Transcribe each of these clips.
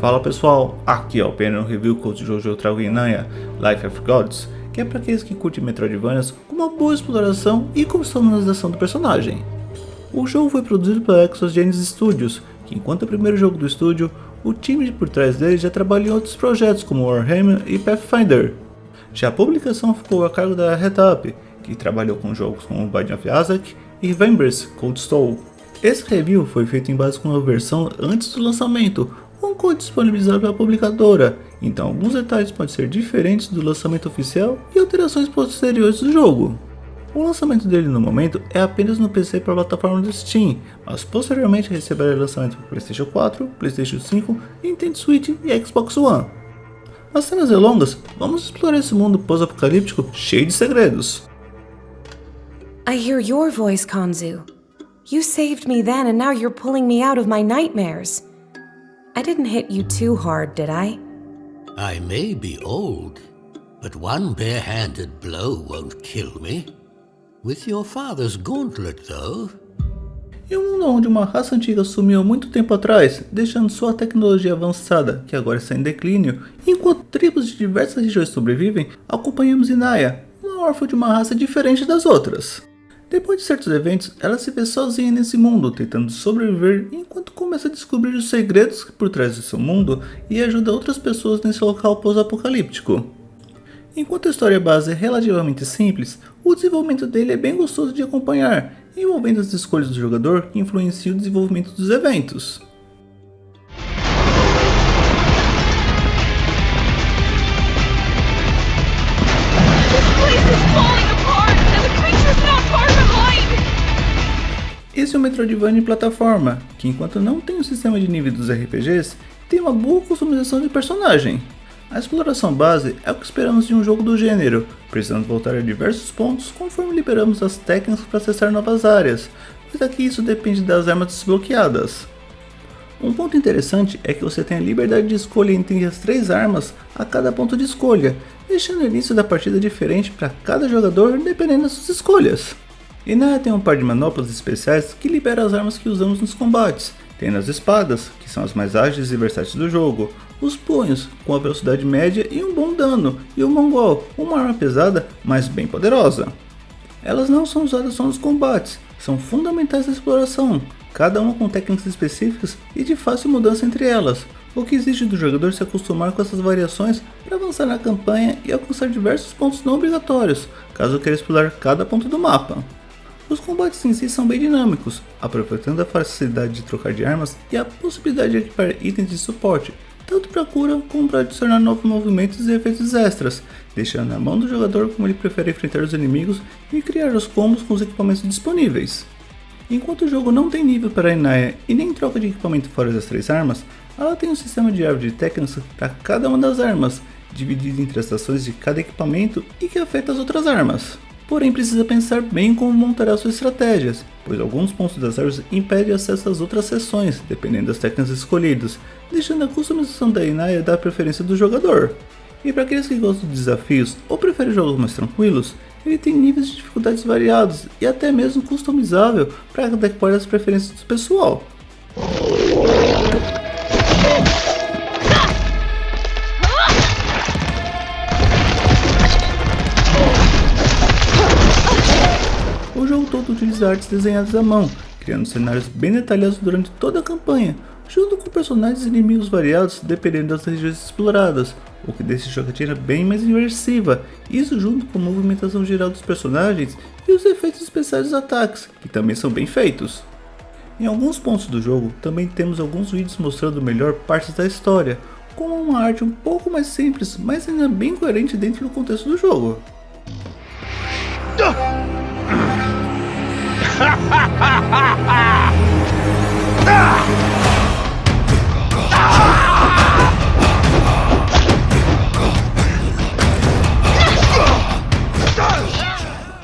Fala pessoal, aqui é o Penny no Review Coach de hoje eu trago Inaya, Life of Gods, que é para aqueles que curtem Metroidvanias com uma boa exploração e customização do personagem. O jogo foi produzido pela Exogenes Studios, que enquanto é o primeiro jogo do estúdio, o time por trás dele já trabalhou em outros projetos como Warhammer e Pathfinder. Já a publicação ficou a cargo da Headup, que trabalhou com jogos como Binding of Isaac e Vembers Cold Stone. Esse review foi feito em base com uma versão antes do lançamento, com código disponibilizado pela publicadora, então alguns detalhes podem ser diferentes do lançamento oficial e alterações posteriores do jogo. O lançamento dele no momento é apenas no PC para a plataforma do Steam, mas posteriormente receberá lançamento para PlayStation 4, PlayStation 5, Nintendo Switch e Xbox One. Mas sem mais delongas, vamos explorar esse mundo pós-apocalíptico cheio de segredos. I hear your voice, Kanzu. You saved me then and now you're pulling me out of my nightmares. I didn't hit you too hard, did I? I may be old, but one bare-handed blow won't kill me. With your father's gauntlet, though. Em um mundo onde uma raça antiga sumiu há muito tempo atrás, deixando sua tecnologia avançada, que agora está em declínio, enquanto tribos de diversas regiões sobrevivem, acompanhamos Inaya, uma órfã de uma raça diferente das outras. Depois de certos eventos, ela se vê sozinha nesse mundo, tentando sobreviver enquanto começa a descobrir os segredos por trás do seu mundo e ajuda outras pessoas nesse local pós-apocalíptico. Enquanto a história base é relativamente simples, o desenvolvimento dele é bem gostoso de acompanhar, envolvendo as escolhas do jogador que influenciam o desenvolvimento dos eventos. Esse é o Metroidvania em plataforma, que enquanto não tem o sistema de nível dos RPGs, tem uma boa customização de personagem. A exploração base é o que esperamos de um jogo do gênero, precisando voltar a diversos pontos conforme liberamos as técnicas para acessar novas áreas, mas aqui isso depende das armas desbloqueadas. Um ponto interessante é que você tem a liberdade de escolha entre as 3 armas a cada ponto de escolha, deixando o início da partida diferente para cada jogador dependendo das suas escolhas. Inaya tem um par de manoplas especiais que libera as armas que usamos nos combates, tendo as espadas, que são as mais ágeis e versáteis do jogo, os punhos, com a velocidade média e um bom dano, e o Mongol, uma arma pesada, mas bem poderosa. Elas não são usadas só nos combates, são fundamentais na exploração, cada uma com técnicas específicas e de fácil mudança entre elas, o que exige do jogador se acostumar com essas variações para avançar na campanha e alcançar diversos pontos não obrigatórios, caso queira explorar cada ponto do mapa. Os combates em si são bem dinâmicos, aproveitando a facilidade de trocar de armas e a possibilidade de equipar itens de suporte, tanto para cura como para adicionar novos movimentos e efeitos extras, deixando na mão do jogador como ele prefere enfrentar os inimigos e criar os combos com os equipamentos disponíveis. Enquanto o jogo não tem nível para a Inaya e nem troca de equipamento fora das 3 armas, ela tem um sistema de árvore de técnicas para cada uma das armas, dividido entre as ações de cada equipamento e que afeta as outras armas. Porém precisa pensar bem como montará suas estratégias, pois alguns pontos das árvores impedem acesso às outras seções, dependendo das técnicas escolhidas, deixando a customização da Inaya da preferência do jogador. E para aqueles que gostam de desafios ou preferem jogos mais tranquilos, ele tem níveis de dificuldades variados e até mesmo customizável para adequar as preferências do pessoal. O jogo todo utiliza artes desenhadas à mão, criando cenários bem detalhados durante toda a campanha, junto com personagens e inimigos variados dependendo das regiões exploradas, o que deixa a jogatina bem mais imersiva, isso junto com a movimentação geral dos personagens e os efeitos especiais dos ataques, que também são bem feitos. Em alguns pontos do jogo também temos alguns vídeos mostrando melhor partes da história, com uma arte um pouco mais simples, mas ainda bem coerente dentro do contexto do jogo.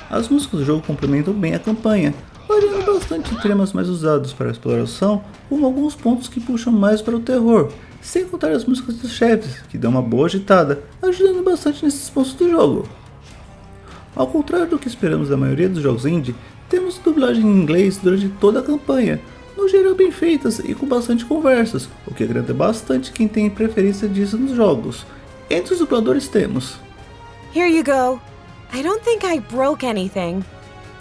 As músicas do jogo complementam bem a campanha, variando bastante de temas mais usados para a exploração, como alguns pontos que puxam mais para o terror, sem contar as músicas dos chefes, que dão uma boa agitada, ajudando bastante nesses pontos do jogo. Ao contrário do que esperamos da maioria dos jogos indie, temos dublagem em inglês durante toda a campanha, no no geral bem feitas e com bastante conversas, o que agrada bastante quem tem preferência disso nos jogos. Entre os dubladores temos Here you go. I don't think I broke anything.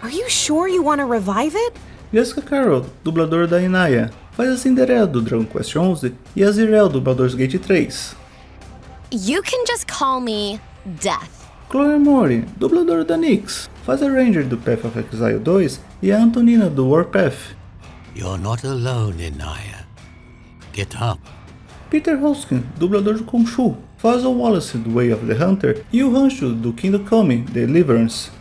Are you sure you want to revive it? Jessica Carroll, dublador da Inaya, faz a Cinderela do Dragon Quest XI e a Zirel do Baldur's Gate 3. You can just call me Death. Chloe Mori, dublador da Nyx, faz a Ranger do Path of Exile 2 e a Antonina do Warpath. You're not alone, Inaya. Get up. Peter Hoskin, dublador de Khonshu, faz o Wallace do Way of the Hunter e o Rancho do Kingdom Come Deliverance.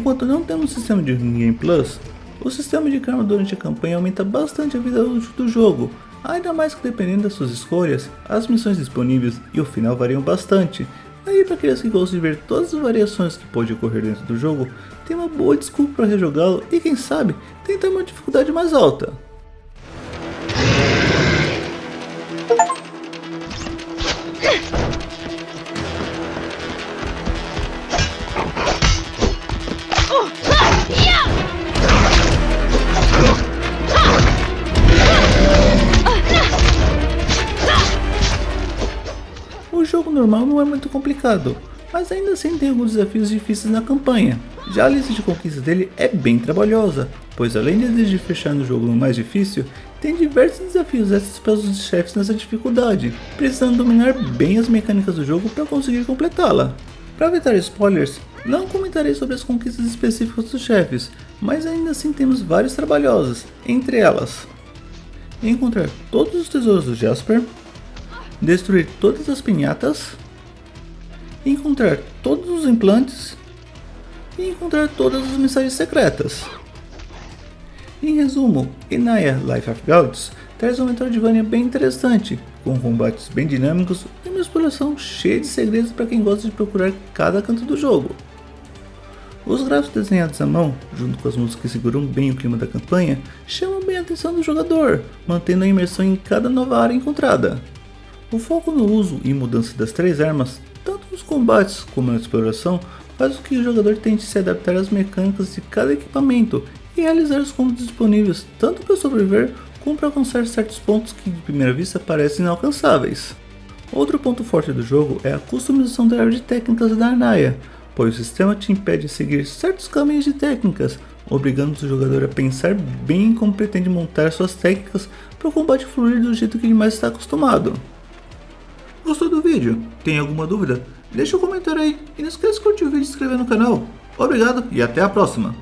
Enquanto não temos sistema de Game Plus, o sistema de karma durante a campanha aumenta bastante a vida útil do jogo, ainda mais que dependendo das suas escolhas, as missões disponíveis e o final variam bastante. Aí para aqueles que gostam de ver todas as variações que pode ocorrer dentro do jogo, tem uma boa desculpa para rejogá-lo e quem sabe tentar uma dificuldade mais alta. O jogo normal não é muito complicado, mas ainda assim tem alguns desafios difíceis na campanha. Já a lista de conquistas dele é bem trabalhosa, pois além de exigir fechar no jogo no mais difícil, tem diversos desafios extras para os chefes nessa dificuldade, precisando dominar bem as mecânicas do jogo para conseguir completá-la. Para evitar spoilers, não comentarei sobre as conquistas específicas dos chefes, mas ainda assim temos várias trabalhosas, entre elas encontrar todos os tesouros do Jasper, destruir todas as pinhatas, encontrar todos os implantes e encontrar todas as mensagens secretas. Em resumo, Inaya Life of Gods traz uma Metroidvania bem interessante, com combates bem dinâmicos e uma exploração cheia de segredos para quem gosta de procurar cada canto do jogo. Os gráficos desenhados à mão, junto com as músicas que seguram bem o clima da campanha, chamam bem a atenção do jogador, mantendo a imersão em cada nova área encontrada. O foco no uso e mudança das três armas, tanto nos combates como na exploração, faz com que o jogador tente se adaptar às mecânicas de cada equipamento e realizar os combos disponíveis tanto para sobreviver como para alcançar certos pontos que de primeira vista parecem inalcançáveis. Outro ponto forte do jogo é a customização da área de técnicas da Inaya, pois o sistema te impede de seguir certos caminhos de técnicas, obrigando o jogador a pensar bem em como pretende montar suas técnicas para o combate fluir do jeito que ele mais está acostumado. Gostou do vídeo? Tem alguma dúvida? Deixa um comentário aí e não esqueça de curtir o vídeo e se inscrever no canal. Obrigado e até a próxima!